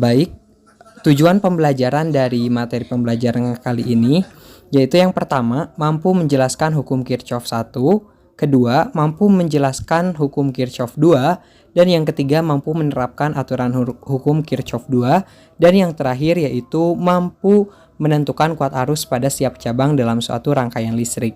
Baik, tujuan pembelajaran dari materi pembelajaran kali ini yaitu yang pertama, mampu menjelaskan hukum Kirchhoff 1, kedua, mampu menjelaskan hukum Kirchhoff 2, dan yang ketiga, mampu menerapkan aturan hukum Kirchhoff 2, dan yang terakhir yaitu mampu menentukan kuat arus pada setiap cabang dalam suatu rangkaian listrik.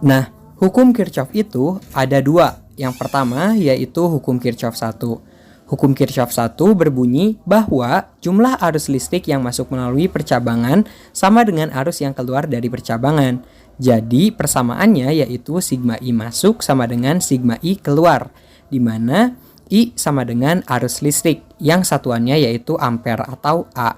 Nah, hukum Kirchhoff itu ada dua. Yang pertama yaitu hukum Kirchhoff 1. Hukum Kirchhoff 1 berbunyi bahwa jumlah arus listrik yang masuk melalui percabangan sama dengan arus yang keluar dari percabangan. Jadi persamaannya yaitu sigma I masuk sama dengan sigma I keluar, di mana I sama dengan arus listrik yang satuannya yaitu ampere atau A.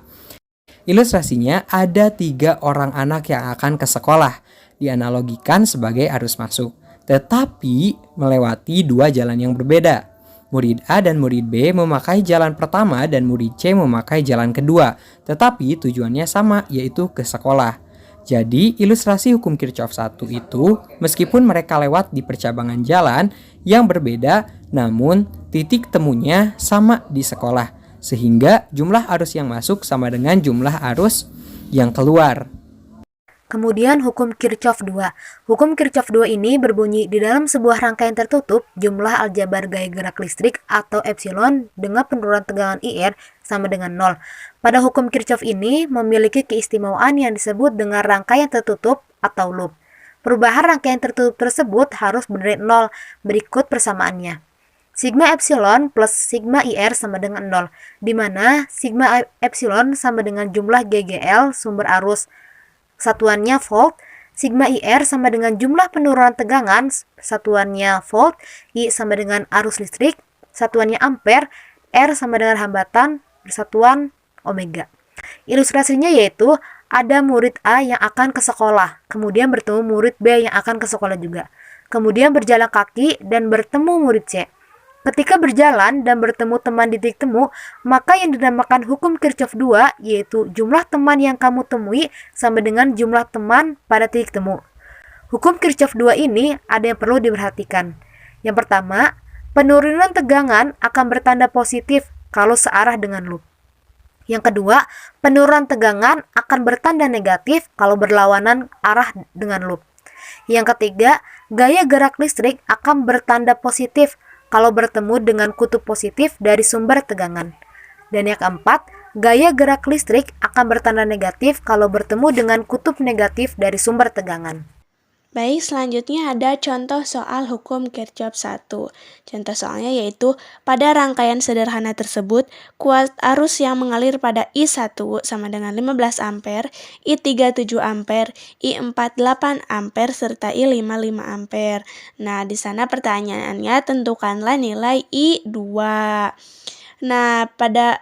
Ilustrasinya ada 3 orang anak yang akan ke sekolah, dianalogikan sebagai arus masuk, tetapi melewati 2 jalan yang berbeda. Murid A dan murid B memakai jalan pertama dan murid C memakai jalan kedua, tetapi tujuannya sama, yaitu ke sekolah. Jadi, ilustrasi hukum Kirchhoff 1 itu, meskipun mereka lewat di percabangan jalan yang berbeda, namun titik temunya sama di sekolah, sehingga jumlah arus yang masuk sama dengan jumlah arus yang keluar. Kemudian hukum Kirchhoff 2. Hukum Kirchhoff 2 ini berbunyi di dalam sebuah rangkaian tertutup, jumlah aljabar gaya gerak listrik atau epsilon dengan penurunan tegangan IR sama dengan 0. Pada hukum Kirchhoff ini memiliki keistimewaan yang disebut dengan rangkaian tertutup atau loop. Perubahan rangkaian tertutup tersebut harus berdiri 0, berikut persamaannya. Sigma epsilon plus sigma IR sama dengan 0, di mana sigma epsilon sama dengan jumlah GGL sumber arus, satuannya volt, sigma IR sama dengan jumlah penurunan tegangan, satuannya volt, I sama dengan arus listrik, satuannya ampere, R sama dengan hambatan, bersatuan omega. Ilustrasinya yaitu ada murid A yang akan ke sekolah, kemudian bertemu murid B yang akan ke sekolah juga, kemudian berjalan kaki dan bertemu murid C. Ketika berjalan dan bertemu teman di titik temu, maka yang dinamakan hukum Kirchhoff 2 yaitu jumlah teman yang kamu temui sama dengan jumlah teman pada titik temu. Hukum Kirchhoff 2 ini ada yang perlu diperhatikan. Yang pertama, penurunan tegangan akan bertanda positif kalau searah dengan loop. Yang kedua, penurunan tegangan akan bertanda negatif kalau berlawanan arah dengan loop. Yang ketiga, gaya gerak listrik akan bertanda positif kalau bertemu dengan kutub positif dari sumber tegangan. Dan yang keempat, gaya gerak listrik akan bertanda negatif kalau bertemu dengan kutub negatif dari sumber tegangan. Baik, selanjutnya ada contoh soal hukum Kirchhoff 1. Contoh soalnya yaitu, pada rangkaian sederhana tersebut, kuat arus yang mengalir pada I1 sama dengan 15 ampere, I3 7 ampere, I4 8 ampere, serta I5 5 ampere. Nah, di sana pertanyaannya tentukanlah nilai I2. Nah, pada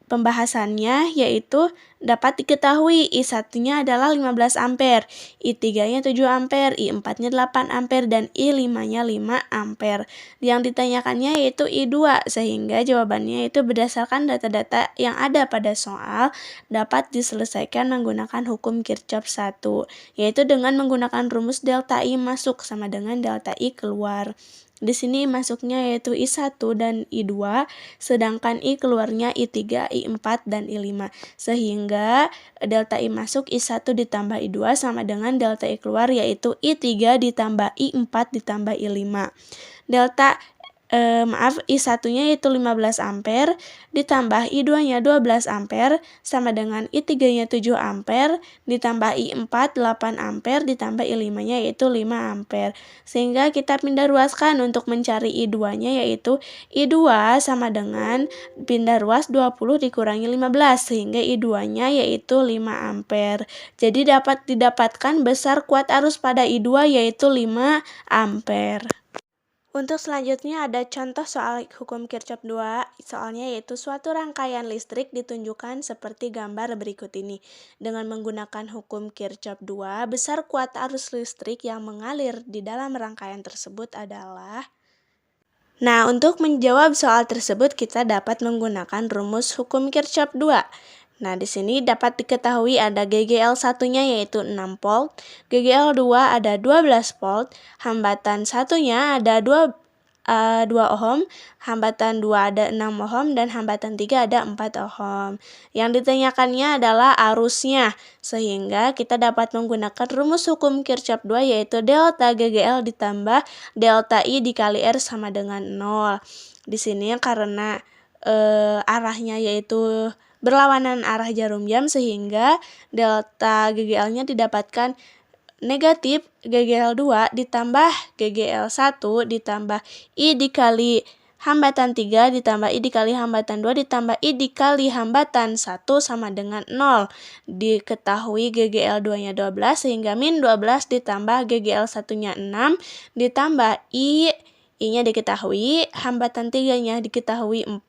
pembahasannya yaitu dapat diketahui I1-nya adalah 15 ampere, I3-nya 7 ampere, I4-nya 8 ampere, dan I5-nya 5 ampere. Yang ditanyakannya yaitu I2, sehingga jawabannya itu berdasarkan data-data yang ada pada soal dapat diselesaikan menggunakan hukum Kirchhoff 1, yaitu dengan menggunakan rumus delta I masuk sama dengan delta I keluar. Di sini masuknya yaitu I1 dan I2, sedangkan I keluarnya I3, I4, dan I5. Sehingga delta I masuk I1 ditambah I2 sama dengan delta I keluar yaitu I3 ditambah I4 ditambah I5. Delta I1-nya yaitu 15 ampere ditambah I2-nya 12 ampere sama dengan I3-nya 7 ampere ditambah I4 8 ampere ditambah I5-nya yaitu 5 ampere. Sehingga kita pindah ruaskan untuk mencari I2-nya yaitu I2 sama dengan pindah ruas 20 dikurangi 15 sehingga I2-nya yaitu 5 ampere. Jadi dapat didapatkan besar kuat arus pada I2 yaitu 5 ampere. Untuk selanjutnya ada contoh soal hukum Kirchhoff 2, soalnya yaitu suatu rangkaian listrik ditunjukkan seperti gambar berikut ini. Dengan menggunakan hukum Kirchhoff 2, besar kuat arus listrik yang mengalir di dalam rangkaian tersebut adalah... Nah, untuk menjawab soal tersebut kita dapat menggunakan rumus hukum Kirchhoff 2. Nah, di sini dapat diketahui ada GGL 1-nya yaitu 6 volt, GGL 2 ada 12 volt, hambatan 1-nya ada 2 ohm, hambatan 2 ada 6 ohm, dan hambatan 3 ada 4 ohm. Yang ditanyakannya adalah arusnya, sehingga kita dapat menggunakan rumus hukum Kirchhoff 2 yaitu delta GGL ditambah delta I dikali R sama dengan 0. Di sini karena arahnya yaitu berlawanan arah jarum jam sehingga delta GGL-nya didapatkan negatif GGL2 ditambah GGL1 ditambah I dikali hambatan 3 ditambah I dikali hambatan 2 ditambah I dikali hambatan 1 sama dengan 0. Diketahui GGL2-nya 12 sehingga min 12 ditambah GGL1-nya 6 ditambah I-nya diketahui, hambatan 3-nya diketahui 4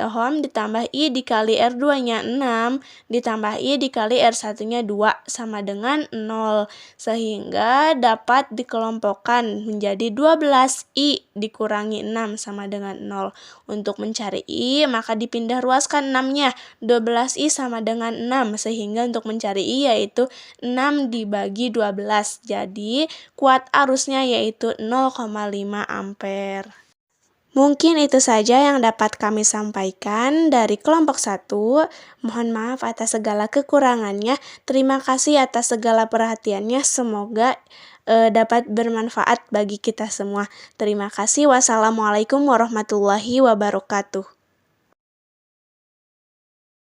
ohm ditambah I dikali R2-nya 6 ditambah I dikali R1-nya 2 sama dengan 0. Sehingga dapat dikelompokkan menjadi 12 I dikurangi 6 sama dengan 0. Untuk mencari I maka dipindah ruaskan 6-nya. 12 I sama dengan 6 sehingga untuk mencari I yaitu 6 dibagi 12. Jadi kuat arusnya yaitu 0,5 ampere. Mungkin itu saja yang dapat kami sampaikan dari kelompok 1. Mohon maaf atas segala kekurangannya. Terima kasih atas segala perhatiannya. Semoga dapat bermanfaat bagi kita semua. Terima kasih. Wassalamualaikum warahmatullahi wabarakatuh.